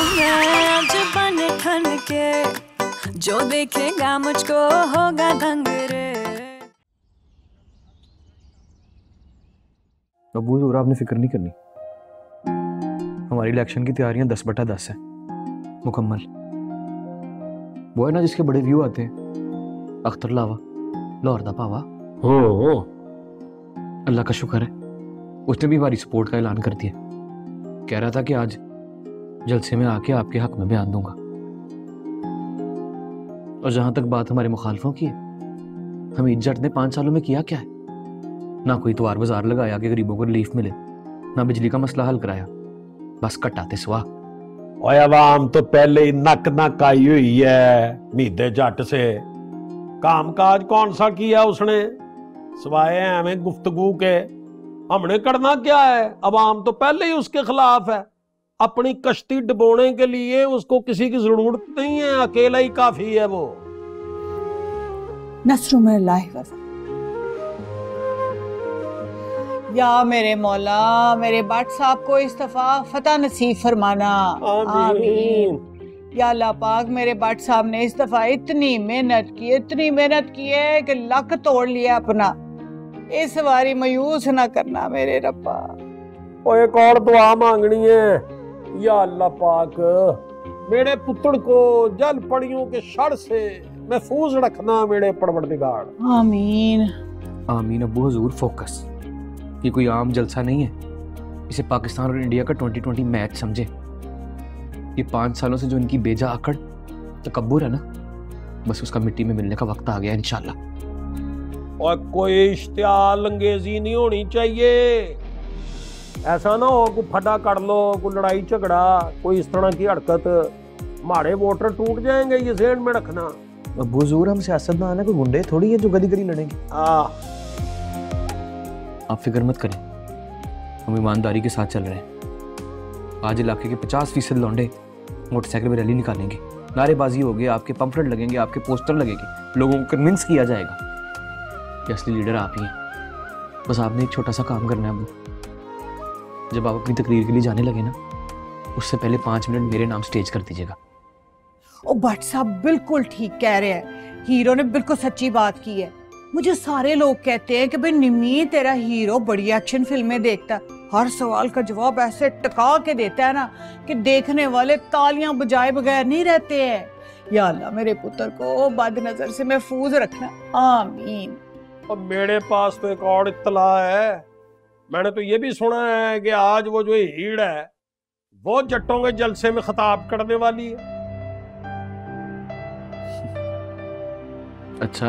मैं आज बन ठन के, जो देखेगा मुझको होगा दंग रे। अबू ज़ोरा, आपने फिक्र नहीं करनी। हमारी इलेक्शन की तैयारियां 10/10 है मुकम्मल। वो है ना जिसके बड़े व्यू आते हैं, अख्तर लावा, लाहौर दा पावा। हो अल्लाह का शुक्र है, उसने भी हमारी सपोर्ट का ऐलान कर दिया। कह रहा था कि आज जलसे में आके आपके हक में बयान दूंगा। और जहां तक बात हमारे मुखालफों की है, हमीद जट ने 5 सालों में किया क्या है? ना कोई त्वार बाजार लगाया कि गरीबों को रिलीफ मिले, ना बिजली का मसला हल कराया, बस कटाते सुहा। ओए अवाम तो पहले ही नक नक आई हुई है मीदे जट से। काम काज कौन सा किया उसने सिवाय एवं गुफ्तगू के? हमने करना क्या है? अवाम तो पहले ही उसके खिलाफ है। अपनी कश्ती डुबोने के लिए उसको किसी की जरूरत नहीं है, अकेला ही काफी है वो। या मेरे मौला, मेरे बाट साहब को इस्तीफा फतह नसीब फरमाना। आमीन। या अल्लाह पाक, मेरे बाट साहब ने इस दफा इतनी मेहनत की है कि लक तोड़ लिया अपना। इस बारी मायूस ना करना मेरे रब्बा। ओए कौन दुआ मांगनी है? या अल्लाह पाक, मेरे पुत्र को जल पड़ियों के शर से महफूज रखना मेरे परवरदिगार। आमीन आमीन। अबू हुजूर फोकस, ये कोई आम जलसा नहीं है। इसे पाकिस्तान और इंडिया का 2020 मैच समझे। ये 5 सालों से जो इनकी बेजा अकड़ तकब्बुर है ना, बस उसका मिट्टी में मिलने का वक्त आ गया इंशाल्लाह। और कोई इश्तियाल अंगेजी नहीं होनी चाहिए। ऐसा ना हो कोई फटा कर लो, कोई लड़ाई झगड़ा, कोई इस तरह की हरकत, हमारे वोटर टूट जाएंगे, ये ज़हन में रखना। अबू हुजूर, हम सियासतदान है, कोई गुंडे थोड़ी है जो गली गली लड़ेंगे। आप फिक्र मत करें, हम ईमानदारी के साथ चल रहे हैं। आज इलाके के 50% लौंडे मोटरसाइकिल में रैली निकालेंगे, नारेबाजी होगी, आपके पंपलेट लगेंगे, आपके पोस्टर लगेंगे, लोगों को कन्विंस किया जाएगा कि असली लीडर आप ही हैं। बस आपने एक छोटा सा काम करना है अबू। जब आप अपनी तकरीर के लिए जाने लगे ना, उससे पहले 5 मिनट मेरे नाम स्टेज कर दीजिएगा। ओ भट्ट साहब बिल्कुल ठीक कह रहे हैं, हीरो ने बिल्कुल सच्ची बात की है। मुझे सारे लोग कहते हैं कि भाई निमी तेरा हीरो बड़ी एक्शन फिल्में देखता है, हर सवाल का जवाब ऐसे टका के देता है ना कि देखने वाले तालियां बजाए बगैर नहीं रहते हैं। या अल्लाह, मेरे पुत्र को बद नजर से महफूज रखना। आमीन। और मेरे पास तो एक और इत्तला है। मैंने तो ये भी सुना है कि आज वो जो हीड़ है वो जट्टों के जलसे में खिताब करने वाली है। अच्छा,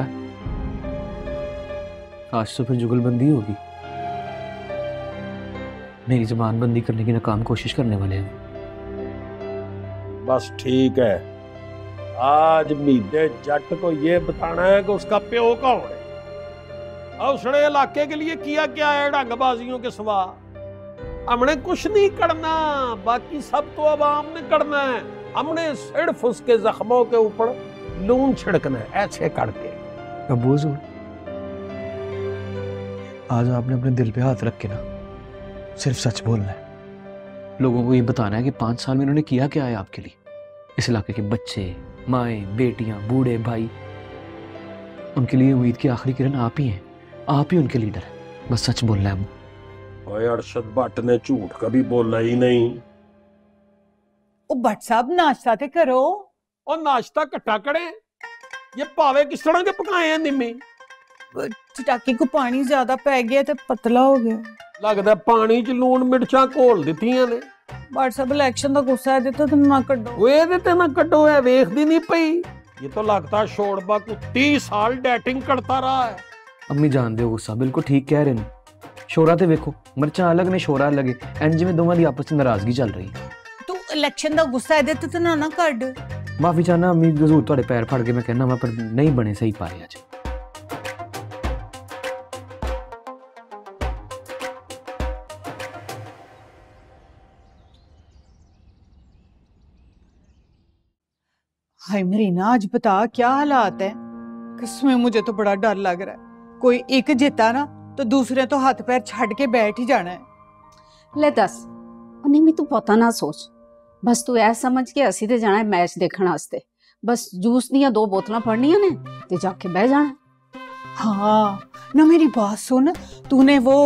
आज तो फिर जुगलबंदी होगी। मेरी जबान बंदी करने की नाकाम कोशिश करने वाले हैं। बस ठीक है, आज मीदे जट को ये बताना है कि उसका प्यो कौन है और उसने इलाके के लिए किया क्या है ढंगबाजियों के सिवा। हमने कुछ नहीं करना, बाकी सब तो अवाम ने करना है। हमने सिर्फ उसके जख्मों के ऊपर लून छिड़कना है, ऐसे करके। अबू हुजूर, आज आपने अपने दिल पे हाथ रख के ना सिर्फ सच बोलना है। लोगों को ये बताना है कि 5 साल में इन्होंने किया क्या है आपके लिए। इस इलाके के बच्चे, माएँ, बेटियां, बूढ़े, भाई, उनके लिए उम्मीद की आखिरी किरण आप ही हैं। आप ही उनके लीडर हैं। बस सच बोलना है। ओए अरशद भट्ट ने झूठ कभी बोला ही नहीं। ओ भट्ट साहब, नाश्ता ते करो। और नाश्ता कट्टा करे, ये पावे किस तरह के पकाए हैं निम्मी? चटाकी को पानी ज्यादा पै गया तो पतला हो गया। लगदा पानी च लून मिर्चा घोल दित्तियां ने। भट्ट साहब, इलेक्शन का गुस्सा है तो तुम ना कड्डो। ओए दे ते ना कड्डो है, वेखदी नहीं पई। ये तो लगता शोरबा को 30 साल डेटिंग करता रहा है। अम्मी जानते हो गुस्सा, बिल्कुल ठीक कह रहे हैं। शोरा ते वेखो, मिर्चा अलग ने शोरा अलग है। एंज में दोवां दी आपस में नाराजगी चल रही है। तू इलेक्शन का गुस्सा है तो ना कड। माफी चाहना अम्मी, हुजूर तुहाडे पैर फड़ के मैं कहना वा, पर नहीं बने सही पाए अज। हाय मरीना, आज बता क्या हालात है? कसमें मुझे तो बड़ा डर लग रहा है। कोई एक जीता ना तो दूसरे तो हाथ पैर छड़ के बैठ ही जाना है। ले दस, उन्हें भी तू पता ना सोच। बस तू ऐ समझ के असी ते जाना है मैच देखने वास्ते। बस जूस दियां 2 बोतलां फड़नियां ने ते जाके बह जाना। हाँ ना मेरी बात सुन, तूने वो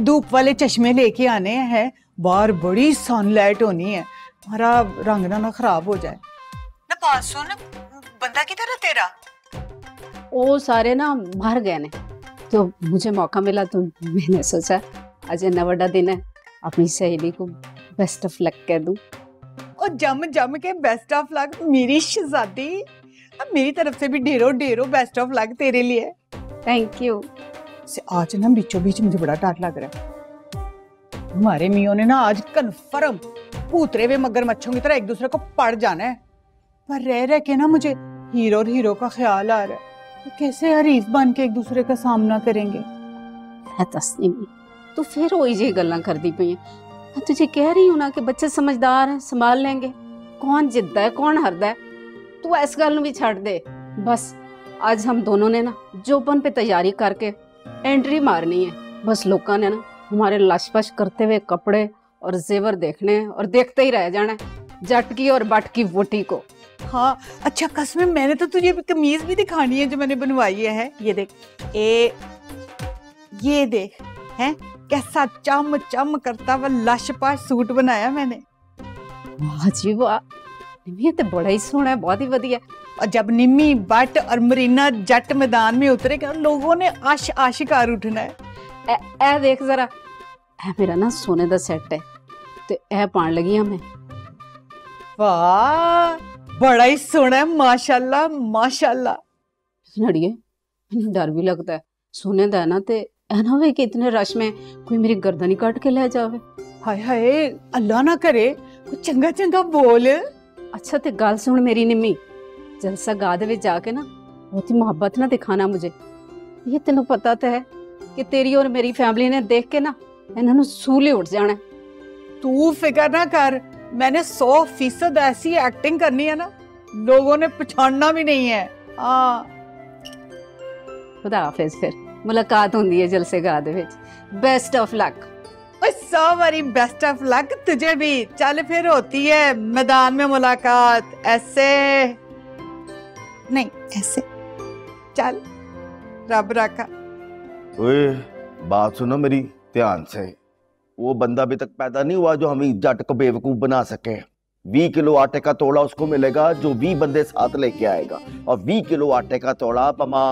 धूप वाले चश्मे लेके आने हैं, बाहर बड़ी सनलाइट होनी है, हमारा रंग ना खराब हो जाए ना। बात सुन, बंदा किधर है तेरा? वो सारे ना बाहर गए ने, तो मुझे मौका मिला तो मैंने सोचा आज इतना बड़ा दिन है, अपनी सहेली को बेस्ट ऑफ लक कह दूं। और जम जम के बेस्ट ऑफ लक मेरी शहजादी, अब मेरी तरफ से भी ढेरों ढेरों बेस्ट ऑफ लक तेरे लिए। Thank you. आज ना बीचों बीच मुझे बड़ा डर लग रहा है, हमारे मियों ने ना आज कन्फर्म पूतरे हुए मगरमच्छों की तरह एक दूसरे को पड़ जाना है। पर रह रह के ना मुझे हीरो और हीरो का ख्याल आ रहा है, तो कैसे हरीफ बन के एक दूसरे का सामना करेंगे। तस्नीम तू फिर वही जी गल्लां करदी पई है। मैं तुझे कह रही हूं ना कि बच्चे समझदार हैं, संभाल लेंगे। कौन जिद्दा है कौन हारदा है, तू इस गल भी छड़ दे। बस आज हम दोनों ने ना जोपन पे तैयारी करके एंट्री मारनी है। बस लोगों ने ना हमारे लशपश करते हुए कपड़े और जेवर देखने और देखते ही रह जाना है, जट की और बट की वोटी को। हाँ अच्छा कसम, मैंने तो तुझे कमीज भी दिखानी है जो मैंने बनवाई है। ये देख, ये देख है कैसा चम चम करता हुआ लशपाश सूट बनाया मैंने। वाह जी वाह, ये तो बड़ा ही सोहना है, बहुत ही वधिया। और जब निम्मी बट और मरीना जट मैदान में उतरेगा, लोगों ने आशिकार उठना है। ए देख जरा, ए मेरा ना सोने दा सेट है, ते ए पान लगी हूं मैं। वाह बड़ा ही सोहना है, माशाल्लाह माशाल्लाह। नड़िए मैंने डर भी लगता है, सोने दा ना ते ऐ ना होवे कि इतने रश में कोई मेरी गर्दन ही काट के ले जावे। हाय हाय अल्लाह ना करे, कुछ चंगा चंगा बोल। अच्छा ते गल सुन मेरी निम्मी, जलसा गा दे विच जाके ना बहुत ही मोहब्बत ना दिखाना मुझे। ये तेनों पता तो है कि तेरी और मेरी फैमिली ने देख के ना इन्होंने सूले उठ जाना। तू फिक्र ना कर, मैंने 100% ऐसी एक्टिंग करनी है ना, लोगों ने पछाड़ना भी नहीं है। हाँ खुदा हाफिज, फिर मुलाकात होंदी है जलसे गा दे विच। Best of luck. 100 बारी बेस्ट ऑफ लक तुझे भी। चल फिर होती है मैदान में मुलाकात, ऐसे नहीं ऐसे। चल रब रखा। ओए बात सुनो मेरी ध्यान से, वो बंदा अभी तक पैदा नहीं हुआ जो हमें जट को बेवकूफ बना सके। 20 किलो आटे का तोड़ा उसको मिलेगा जो 20 बंदे साथ लेके आएगा, और 20 किलो आटे का तोड़ा पमा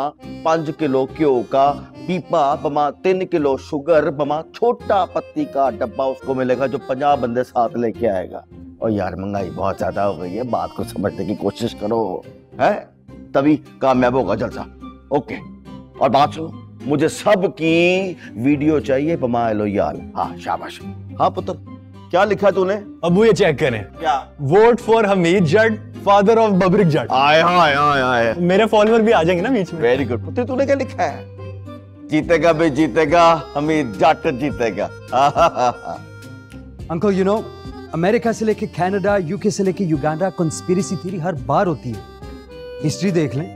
5 किलो घ्यो का पीपा पमा 3 किलो शुगर पमा छोटा पत्ती का डब्बा उसको मिलेगा जो 50 बंदे साथ लेके आएगा। और यार महंगाई बहुत ज्यादा हो गई है, बात को समझने की कोशिश करो, है तभी कामयाब होगा जलसा। ओके, और बात सुनो, मुझे सबकी वीडियो चाहिए पमा लो यार। हाँ शाबाश। हाँ पुत्र क्या लिखा तूने? अबू ये चेक करें। क्या? Vote for Hamid Jat, father of Babrik Jat. आए आए आए आए, मेरे फॉलोअर भी आ जाएंगे ना बीच में। Very good. पुत्र तूने क्या लिखा है? जीतेगा भी जीतेगा, हमीद जट जीतेगा। अंकल यू नो, अमेरिका से लेके कनाडा, यूके से लेके युगांडा, कंस्पिरेसी थ्योरी हर बार होती है। हिस्ट्री देख लें,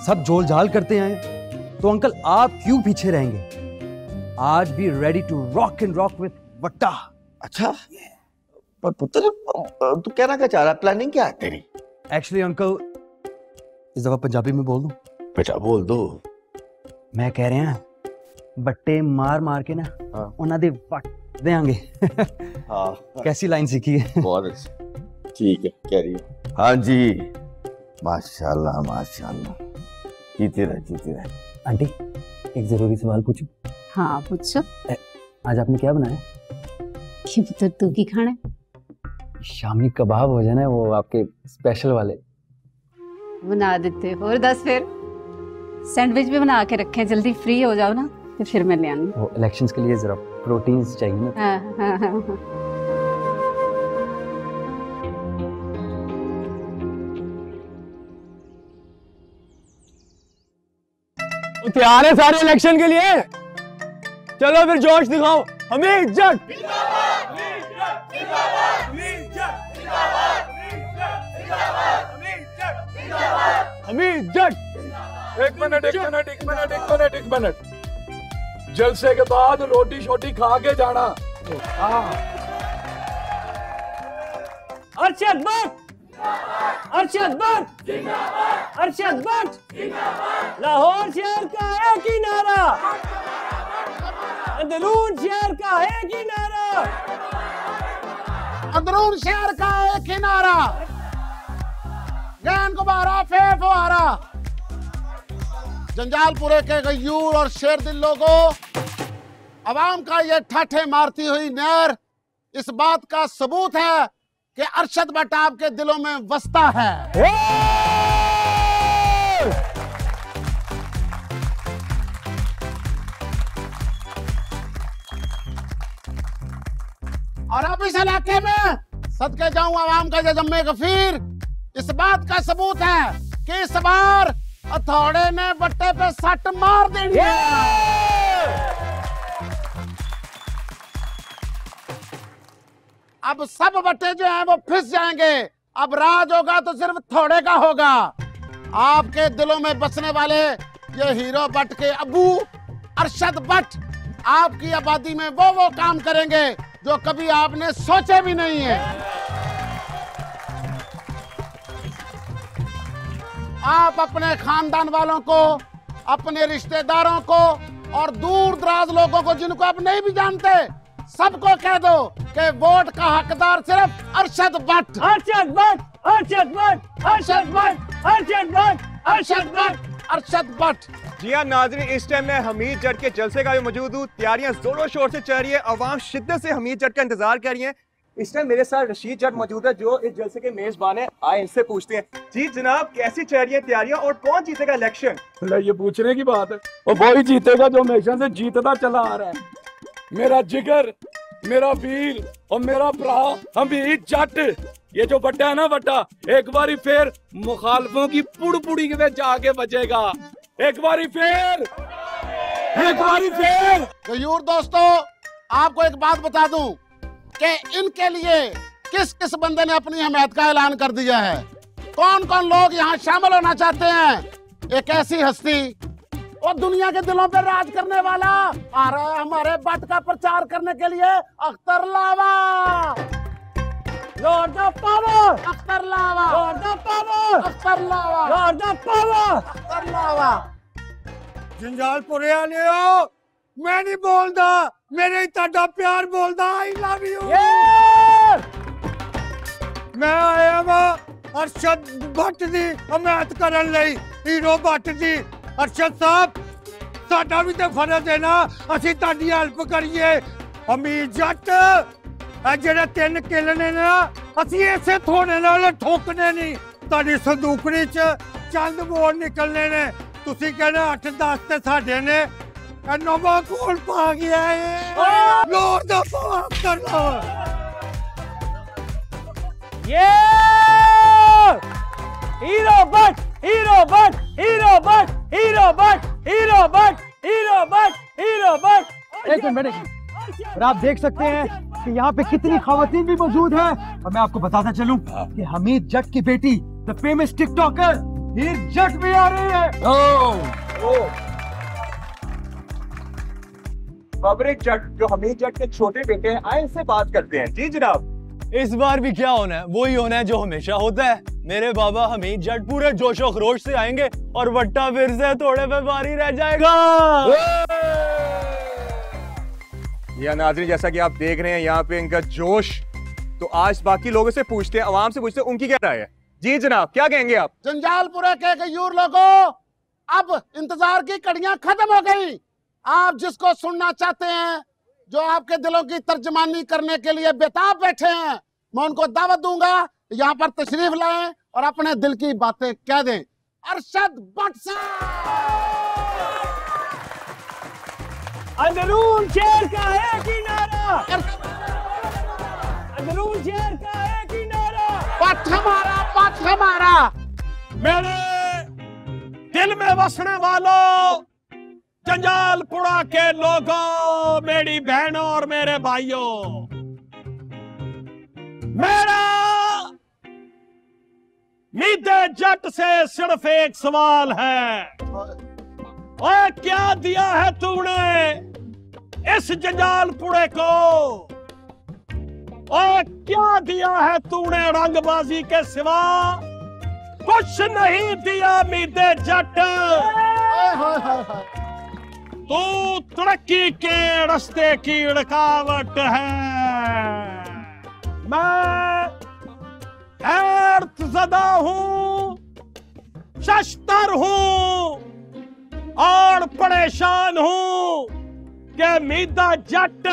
सब जोल जाल करते हैं, तो अंकल आप क्यों पीछे रहेंगे? आज भी ready to rock and rock with Watta. अच्छा पर पुत्र तू कहना क्या चाह रहा है? प्लानिंग क्या है तेरी? एक्चुअली अंकल इस दफा पंजाबी में बोल दूं? बेटा बोल दो। मैं कह रहे हैं बट्टे मार मार के ना उन्हां दे वट देंगे। हाँ कैसी लाइन सीखी है? बहुत अच्छी। ठीक है कह रही है। हाँ जी माशाल्लाह माशाल्लाह, जीते रहे जीते रहे। आंटी एक जरूरी सवाल पूछूं? हाँ पूछो। आज आपने क्या बनाया? कि पुत्र तू की खाना? शामी कबाब हो जाए ना, वो आपके स्पेशल वाले। बना देते। और 10 फिर सैंडविच भी बना के रखे, जल्दी फ्री हो जाओ ना तो फिर मैं ले आऊंगी। वो इलेक्शंस के लिए जरा प्रोटीन्स चाहिए ना। हाँ हाँ हाँ हाँ। तैयार है सारे इलेक्शन के लिए? चलो फिर जोश दिखाओ। हमीद जट हमीद जट। एक मिनट। जलसे के बाद रोटी शोटी खा के जाना। अरशद भट्ट, अरशद भट्ट, अरशद भट्ट। लाहौर शहर का एक ही नारा, अंदरून शहर का एक ही नारा, अंदरून शहर का एक ही नारा, गैन गुब्बारा फे फुहारा। जंजालपुरे के गयूर और शेर दिल लोगों, अवाम का ये ठाठे मारती हुई नहर इस बात का सबूत है कि अरशद भट्ट आपके दिलों में बसता है। और अब इस इलाके में सदके जाऊं आवाम का जम्मे गफीर, इस बात का सबूत है कि इस बार हथौड़े ने बट्टे पे सट मार देनी है। अब सब बट्टे जो हैं वो फिस जाएंगे। अब राज होगा तो सिर्फ थोड़े का होगा। आपके दिलों में बसने वाले ये हीरो भट्ट के अबू अरशद भट्ट आपकी आबादी में वो काम करेंगे जो कभी आपने सोचे भी नहीं है। आप अपने खानदान वालों को, अपने रिश्तेदारों को और दूर दराज लोगों को जिनको आप नहीं भी जानते, सबको कह दो कि वोट का हकदार सिर्फ अरशद भट्ट। अरशद भट्ट, अरशद भट्ट, अरशद भट्ट, अरशद भट्ट, अरशद भट्ट, अरशद भट्ट। जी हाँ नाज़रीन, इस टाइम मैं हमीद जट के जलसे का भी मौजूद हूँ। तैयारियां जोरों शोर से चल रही है, अवाम शिद्दत से हमीद जट का इंतजार कर रही है। इस टाइम मेरे साथ रशीद जट मौजूद है जो इस जलसे के मेजबान है। आए इनसे पूछते हैं। जी जनाब, कैसी चल रही है तैयारियां और कौन जीतेगा इलेक्शन? ये पूछने की बात है, और वही जीतेगा जो हमेशा से जीतता चला आ रहा है। मेरा जिगर, मेरा वीर और मेरा भरा हमीद जट, ये जो बट्टा है ना बट्टा, एक बारी फिर मुखालफों की पुड़ी में जाके बचेगा। एक बारी फिर, एक बारी फिर। गयूर दोस्तों, आपको एक बात बता दूं कि इनके लिए किस किस बंदे ने अपनी हमायत का ऐलान कर दिया है। कौन कौन लोग यहाँ शामिल होना चाहते हैं। एक ऐसी हस्ती और दुनिया के दिलों पर राज करने वाला आ रहा है हमारे भट्ट का प्रचार करने के लिए, Akhtar Lava. Lord of power, Akhtar Lava, lord of power, Akhtar Lava, lord of power, Akhtar Lava. जंजालपुरे वालियो, मैं नहीं बोलदा, मेरे ताड़ा प्यार बोलदा। I love you. मैं आया वा अरशद भट्ट दी हमायत करन लई, हीरो भट्ट दी। अरशद साहब, साडा भी ते फर्ज है ना, असीं ताडी हेल्प करिए। हमीद जट जेड़े 3 किल ने ना, असीं इसे थोड़े नाल ठोकने नहीं। ताडी संदूकड़ी च चंद वोट निकलने ने, तुसीं कहना 8-10 ते साडे ने। नवा कौन पा गया है? लॉर्ड ऑफ पावर कर लो। ये hero Bhatt, hero Bhatt, hero Bhatt, hero Bhatt, hero Bhatt, hero Bhatt, hero Bhatt. एक मिनट, और आप देख सकते हैं कि यहाँ पे कितनी खवातीन भी मौजूद है। और मैं आपको बताता चलूं कि हमीद जट की बेटी द फेमस टिकटॉकर हीर जट भी आ रही है। बाबरिक जट जो हमीद जट के छोटे बेटे हैं, आए इनसे बात करते हैं। जी जनाब, इस बार भी क्या होना है, वही होना है जो हमेशा होता है। मेरे बाबा हमीद जट पूरे जोशो खरोश से आएंगे और बट्टा फिर से थोड़े पे भारी रह जाएगा। या नाज़रीन, जैसा कि आप देख रहे हैं यहाँ पे इनका जोश। तो आज बाकी लोगों से पूछते हैं, आवाम से पूछते हैं उनकी क्या राय है। जी जनाब, क्या कहेंगे आप? जंजालपुरे के गयूर लोगों, अब इंतजार की कड़ियां खत्म हो गई। आप जिसको सुनना चाहते हैं, जो आपके दिलों की तर्जमानी करने के लिए बेताब बैठे हैं, मैं उनको दावत दूंगा यहाँ पर तशरीफ लाएं और अपने दिल की बातें कह दें। अरशद भट्ट साहब। अंदरून शहर का एक ही नारा, अंदरून शहर का एक ही नारा, भट्ट हमारा, भट्ट हमारा। मेरे दिल में बसने वालों, जंजालपुरा के लोगों, मेरी बहनों और मेरे भाइयों, मेरा मीदे जट से सिर्फ एक सवाल है। ओए, क्या दिया है तूने इस जंजालपुरे को? और क्या दिया है तूने रंगबाजी के सिवा? कुछ नहीं दिया मीदे जट। तू तरक्की के रास्ते की रुकावट है। मैं हैरत ज़दा हूँ, शश्तर हूँ और परेशान हूँ कि मीदा जट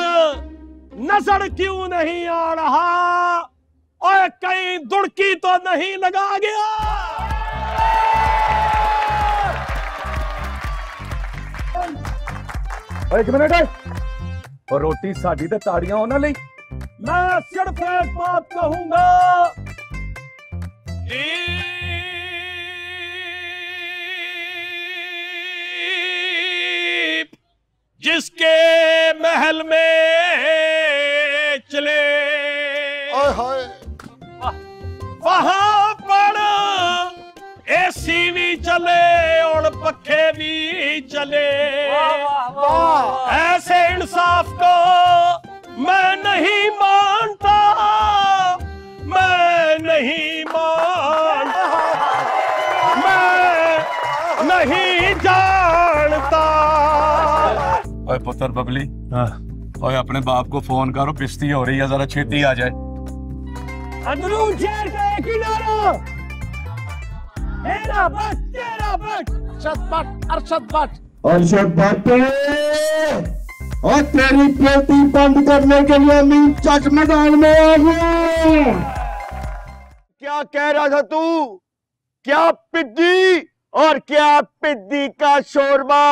नजर क्यों नहीं आ रहा और कहीं दुड़की तो नहीं लगा गया। एक मिनट है और रोटी साड़ी ते ताड़ियां होना ली। मैं सिर्फ एक बात कहूंगा, जिसके महल में चले वहां पर एसी भी चले और पखे भी चले। ऐसे इंसाफ को मैं नहीं मानता, मैं नहीं मानता, मैं नहीं जानता। ओए पुत्र बबली, ओए अपने बाप को फोन करो, पिस्ती हो रही है, जरा छेती आ जाए। अंदरू जेल का एक किनारा, मेरा बट तेरा बट, अरशद भट्ट, अरशद भट्ट, अरशद भट्ट, और तेरी पेटी बंद करने के लिए मैं जज मैदान में आ गया। क्या कह रहा था तू? क्या पिद्दी और क्या पिद्दी का शोरबा?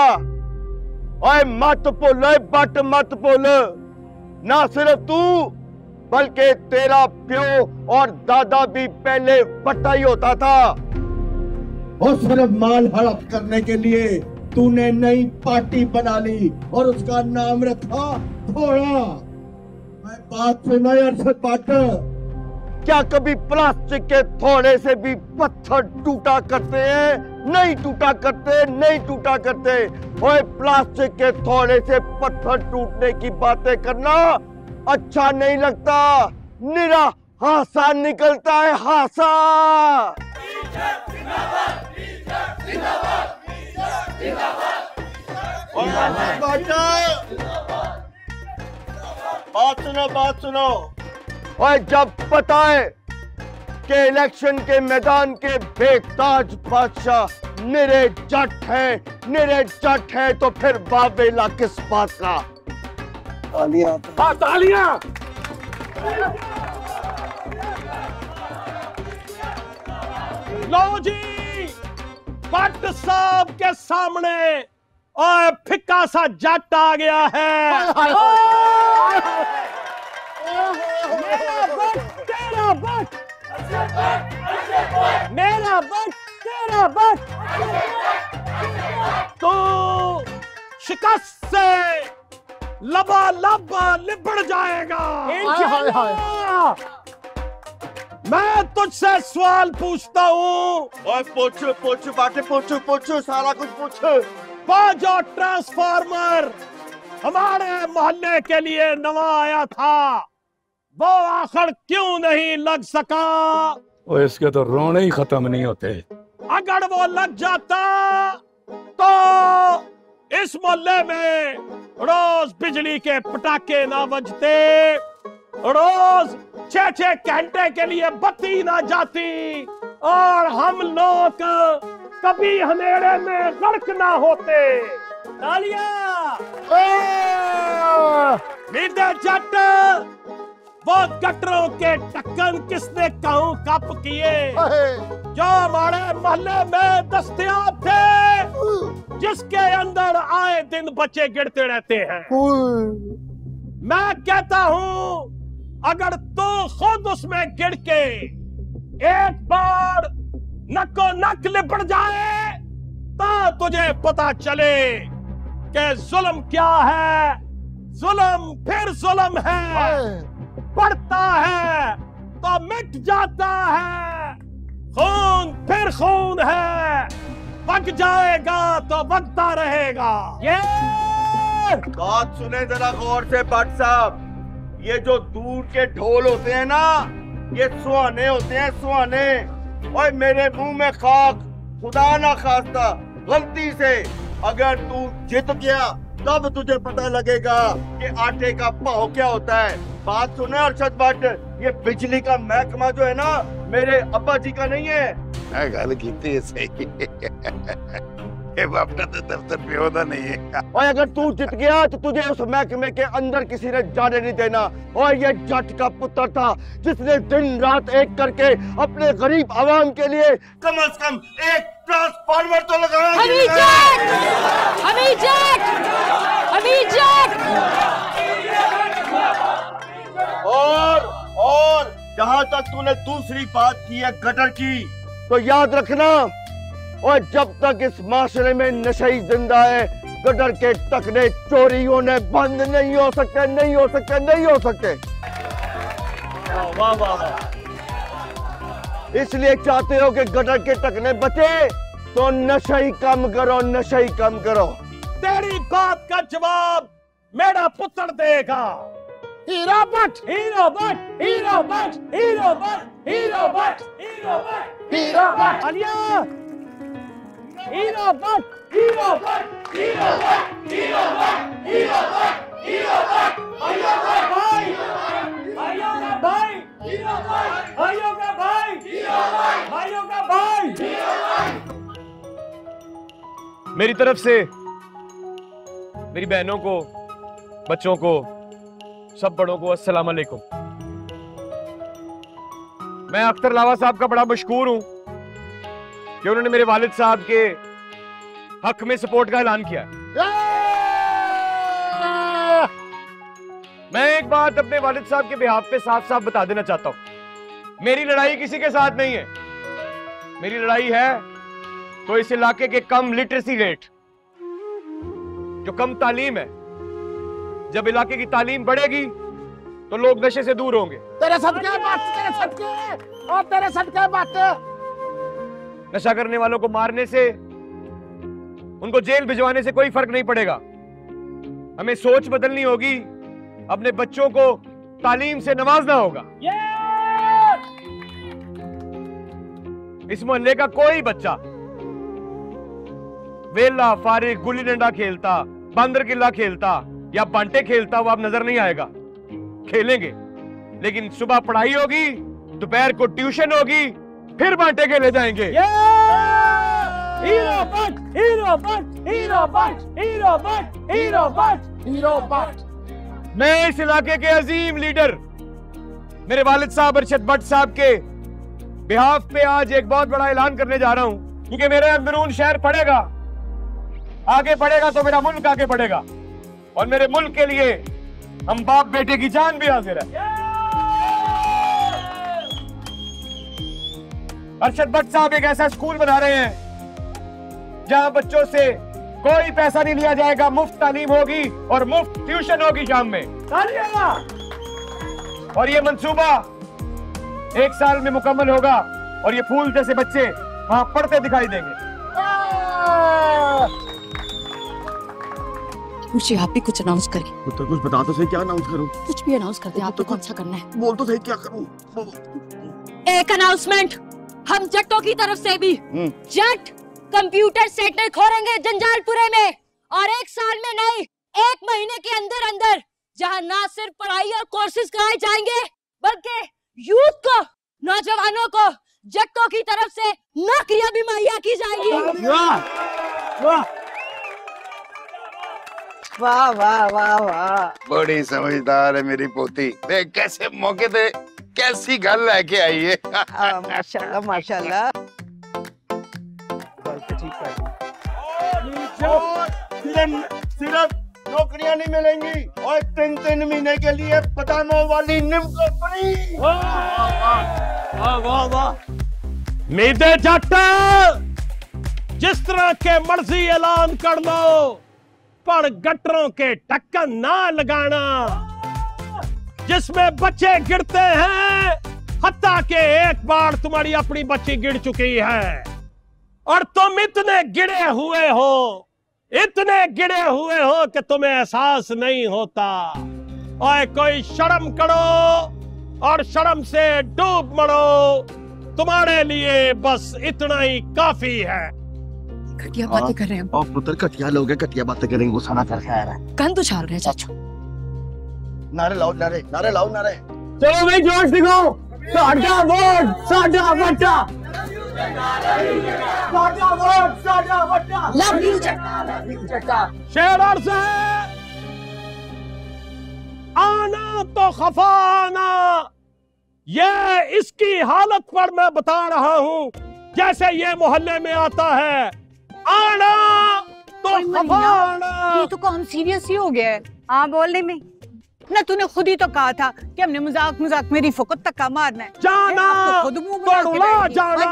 ओए मत बोल, बट मत बोल। ना सिर्फ तू बल्कि तेरा प्यो और दादा भी पहले बट्टा ही होता था। और सिर्फ माल हड़प करने के लिए तूने नई पार्टी बना ली और उसका नाम रखा थोड़ा। मैं बात सुना अरशद भट्ट, क्या कभी प्लास्टिक के थोड़े से भी पत्थर टूटा करते हैं? नहीं टूटा करते, नहीं टूटा करते। ओए प्लास्टिक के थोड़े से पत्थर टूटने की बातें करना अच्छा नहीं लगता। निरा हासा निकलता है, हासा। बात सुनो, बात सुनो। और जब पता है कि इलेक्शन के मैदान के बेताज बादशाह निरे जट हैं, निरे जट हैं, तो फिर बाबेला किस बात का? तालियां, तालियां। लो जी, भट्ट साहब के सामने और फिक्का सा जट आ गया है। मेरा बट तेरा बट, मेरा बट तेरा बट। तो शिकस्त से लबालब लिबड़ जाएगा। मैं तुझसे सवाल पूछता हूँ। और पूछ पूछ बातें पूछ पूछ, सारा कुछ पूछ। वो जो ट्रांसफार्मर हमारे मोहल्ले के लिए नवा आया था, वो आखिर क्यों नहीं लग सका? और इसके तो रोने ही खत्म नहीं होते। अगर वो लग जाता तो इस मोहल्ले में रोज बिजली के पटाखे ना बजते, रोज 6-6 घंटे के लिए बत्ती ना जाती और हम लोग कभी अंधेरे में गर्क ना होते। तालियां। मीदे जट, वो गटरों के ढक्कन किसने कहूं कप किए जो हमारे मोहल्ले में दस्तयाब थे, जिसके अंदर आए दिन बच्चे गिरते रहते हैं। मैं कहता हूं, अगर तू खुद उसमें गिर के एक बार नक्को नक लिपट जाए तो तुझे पता चले कि जुल्म क्या है। जुल्म फिर जुल्म है, बढ़ता है तो मिट जाता है। खून फिर खून है, पक जाएगा तो बकता रहेगा। ये बात सुने जरा गौर से भट्ट साहब। ये जो दूर के ढोल होते हैं ना, ये सुहाने होते हैं, सुहाने। और मेरे मुंह में खाक, खुदा ना खास्ता गलती से अगर तू जीत गया तब तुझे पता लगेगा कि आटे का भाव क्या होता है। बात सुने अरशद भट्ट, ये बिजली का महकमा जो है ना, मेरे अब्बा जी का नहीं है। गल की सही बाप का तो दफ्तर पे होता नहीं है। और अगर तू जीत गया तो तुझे उस महकमे के अंदर किसी ने जाने नहीं देना। और ये जट का पुत्र था जिसने दिन रात एक करके अपने गरीब आवाम के लिए कम से कम एक ट्रांसफार्मर तो लगाया। और जहां तक तूने दूसरी बात की है गटर की, तो याद रखना, और जब तक इस माशरे में नशई जिंदा है, गटर के टकने चोरी होने बंद नहीं हो सकते, नहीं हो सकते, नहीं हो सकते। वाह वाह वाह। इसलिए चाहते हो कि गटर के टकने बचे तो नशई कम करो, नशई कम करो। तेरी बात का जवाब मेरा पुत्र देगा। Hero Bhatt, hero Bhatt, hero Bhatt, hero Bhatt, hero Bhatt, hero Bhatt, hero Bhatt, Alia, hero Bhatt, hero Bhatt, hero Bhatt, hero Bhatt, hero Bhatt, hero Bhatt, आइयो का भाई, आइयो का भाई, हीरो भट्ट, आइयो का भाई, हीरो भट्ट, आइयो का भाई, हीरो भट्ट। मेरी तरफ से मेरी बहनों को, बच्चों को, सब बड़ों को अस्सलाम वालेकुम। मैं अख्तर लावा साहब का बड़ा मशकूर हूं कि उन्होंने मेरे वालिद साहब के हक में सपोर्ट का ऐलान किया। मैं एक बात अपने वालिद साहब के बिहाफ पे साफ साफ बता देना चाहता हूं। मेरी लड़ाई किसी के साथ नहीं है। मेरी लड़ाई है तो इस इलाके के कम लिटरेसी रेट, जो कम तालीम है। जब इलाके की तालीम बढ़ेगी तो लोग नशे से दूर होंगे। तेरे सदके बात, तेरे सदके और तेरे सदके बात। नशा करने वालों को मारने से, उनको जेल भिजवाने से कोई फर्क नहीं पड़ेगा। हमें सोच बदलनी होगी, अपने बच्चों को तालीम से नवाजना होगा। इस मोहल्ले का कोई बच्चा वेला फारिग गुल्ली डंडा खेलता, बंदर किला खेलता या बांटे खेलता हुआ अब नजर नहीं आएगा। खेलेंगे, लेकिन सुबह पढ़ाई होगी, दोपहर को ट्यूशन होगी, फिर बांटे खेले जाएंगे। Hero Bhatt, hero Bhatt, hero Bhatt, hero Bhatt, hero Bhatt, hero Bhatt. मैं इस इलाके के अजीम लीडर मेरे वालिद साहब अरशद भट्ट साहब के बिहाफ पे आज एक बहुत बड़ा ऐलान करने जा रहा हूं, क्योंकि मेरे अंदरून शहर पढ़ेगा, आगे बढ़ेगा तो मेरा मुल्क आगे बढ़ेगा, और मेरे मुल्क के लिए हम बाप बेटे की जान भी हाजिर है। अरशद भट्ट साहब एक ऐसा स्कूल बना रहे हैं जहां बच्चों से कोई पैसा नहीं लिया जाएगा, मुफ्त तालीम होगी और मुफ्त ट्यूशन होगी शाम में। और ये मंसूबा 1 साल में मुकम्मल होगा और ये फूल जैसे बच्चे वहां पढ़ते दिखाई देंगे। मुझे आप भी कुछ अनाउंस करिए। तो कुछ बता तो सही, क्या अनाउंस करूं? कुछ भी अनाउंस कर दे, आपको कौन सा करना है? बोल तो सही, क्या करूं? एक अनाउंसमेंट हम जट्टों की तरफ से भी। जट कंप्यूटर सेंटर खोलेंगे जंजालपुरे में, और 1 साल में नहीं, 1 महीने के अंदर अंदर, जहां ना सिर्फ पढ़ाई और कोर्सेज कराए जाएंगे बल्कि यूथ को, नौजवानों को जट्टों की तरफ से नौकरियां भी मुहैया की जाएंगी। वाह वाह वाह वाह, बड़ी समझदार है मेरी पोती। देख कैसे मौके थे, कैसी गल लेके आई है। माशाल्लाह माशाल्लाह। सिर्फ नौकरियां नहीं मिलेंगी और 3-3 महीने के लिए पठानों वाली निम कंपनी। वाह वाह वाह। मीदे जट, जिस तरह के मर्जी ऐलान कर लो, पर गटरों के ढक्कन ना लगाना जिसमें बच्चे गिरते हैं, हत्ता के एक बार तुम्हारी अपनी बच्ची गिर चुकी है और तुम इतने गिरे हुए हो, इतने गिरे हुए हो कि तुम्हें एहसास नहीं होता। ओए कोई शर्म करो और शर्म से डूब मरो। तुम्हारे लिए बस इतना ही काफी है। घटिया बातें कर रहे हैं। और पुत्र घटिया लोग हैं, घटिया बातें करेंगे, गुस्सा ना करके आ रहा है। गंद उछाल रहे हैं चाचू। नारे लाओ, नारे नारे लाओ, नारे। चलो भाई जोश दिखाओ। साडा वोट साडा वट्टा, साडा वोट साडा वट्टा। लव यू जट्टा। शेर अर्ज़ है, आना तो खफाना। ये इसकी हालत पर मैं बता रहा हूँ, जैसे ये मोहल्ले में आता है। आना तो खफाना। ये तो काम सीरियस ही हो गया है। हाँ बोलने में ना, तूने खुद ही तो कहा था कि हमने मजाक मजाक में रिफो को तक्का मारना है। जाना तो खुद मुंह बना के तो बैठी। जाना,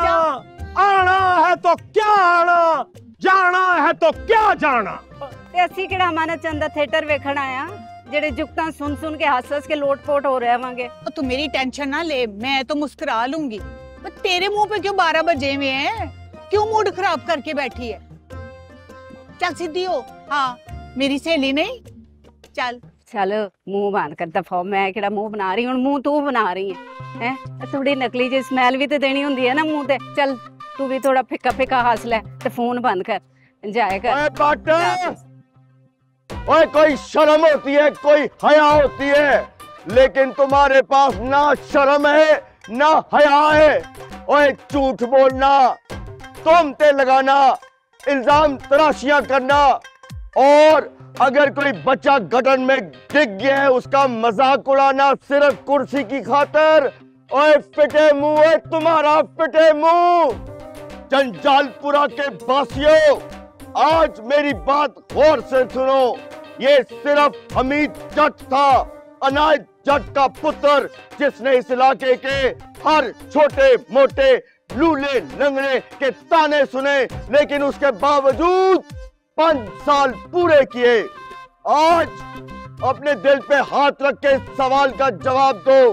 आना है तो क्या आना, जाना है तो क्या जाना। ते असी केड़ा माना चंदा थिएटर वेखण आया, जेड़े जुगतां सुन सुन के हंस हंस के लोटपोट हो रहे होंगे। तू मेरी टेंशन ना ले, मैं तो मुस्कुरा लूंगी। पर तेरे मुंह पे क्यों 12 बजे हुए हैं? क्यों मूड खराब करके बैठी है? चल सीधी हो। हाँ मेरी सहेली नहीं, चल चल मुंह बंद कर दफा। मैं केड़ा मुंह बना रही हूं, मुंह तू बना रही है हैं? थोड़ी नकली जी स्मेल भी तो देनी होंदी है ना मुंह ते। चल तू भी थोड़ा फिक्का फिक्का हंस ले ते फोन बंद कर, एंजॉय कर। ओए कोई शर्म होती है, कोई हया होती है, लेकिन तुम्हारे पास ना शर्म है ना हया है। ओए झूठ बोलना, तोहमतें लगाना, इल्जाम तराशियां करना, और अगर कोई बच्चा गटन में डिग गया है उसका मजाक उड़ाना सिर्फ कुर्सी की खातिर। ओए फिटे मुंह है तुम्हारा, फिटे मुंह। जंजालपुरा के बासियों, आज मेरी बात गौर से सुनो। ये सिर्फ हमीद जट था, अनायत जट का पुत्र, जिसने इस इलाके के हर छोटे मोटे लूले लंगड़े के ताने सुने, लेकिन उसके बावजूद 5 साल पूरे किए। आज अपने दिल पे हाथ रख के सवाल का जवाब दो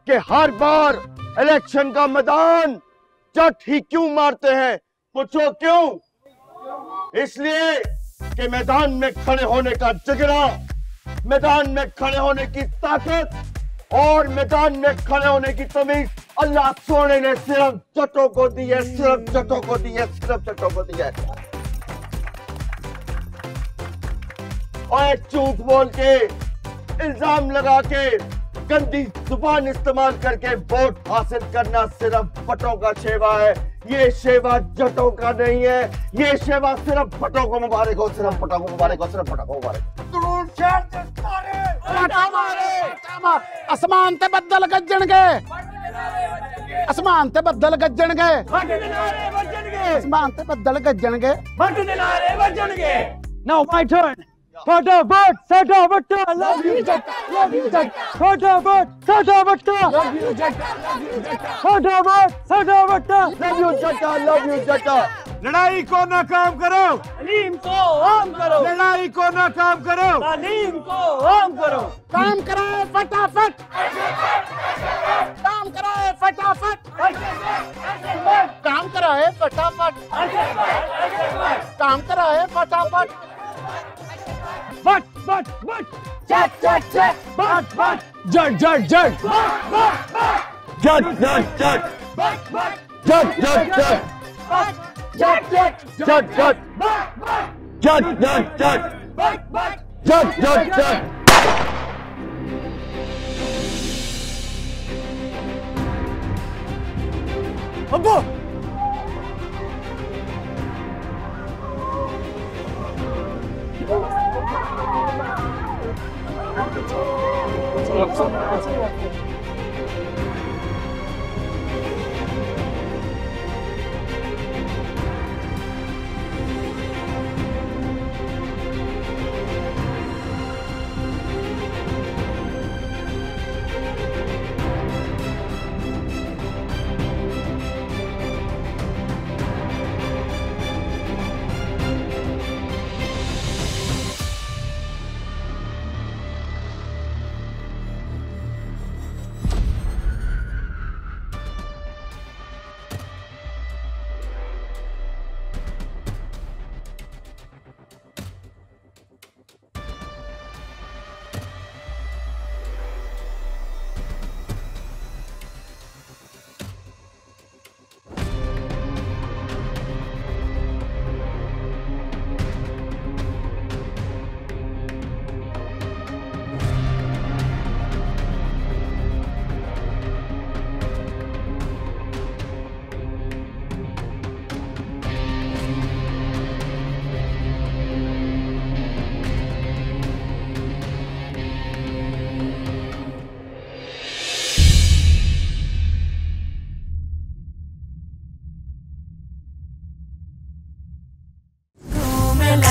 कि हर बार इलेक्शन का मैदान जट ही क्यों मारते हैं? पूछो क्यों? इसलिए कि मैदान में खड़े होने का जिगरा, मैदान में खड़े होने की ताकत और मैदान में खड़े होने की तमीज अल्लाह सोने ने सिर्फ जटों को दी है, सिर्फ जटों को दी है, सिर्फ जटों को दी है। और झूठ बोल के, इल्जाम लगा के, गंदी जुबान इस्तेमाल करके वोट हासिल करना सिर्फ बटों का शेवा है। ये शेवा जटों का नहीं है, ये शेवा सिर्फ बटों को मुबारक हो, सिर्फ बटों को मुबारक हो, सिर्फ बटों को मुबारक हो। आसमान ते बदल गजणगे, आसमान ते बदल गजणगे, आसमान ते बदल गजणगे। Now my turn. फटाफट साडा वट्टा, love you जट्टा, love you जट्टा। फटाफट साडा वट्टा, love you जट्टा, love you जट्टा। फटाफट साडा वट्टा, love you जट्टा, love you जट्टा। लड़ाई को नाकाम करो, तालीम को आम करो। लड़ाई को नाकाम करो, तालीम को आम करो। काम कराए फटाफट, काम कराए फटाफट, काम कराए फटाफट, काम कराए फटाफट। बट बट बट, जट जट जट, बट बट, जट जट जट, जट जट जट, जट जट जट, जट जट जट जट, जट जट जट, जट जट जट। अब्बू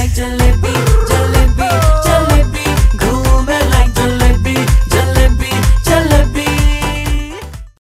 like jalebi.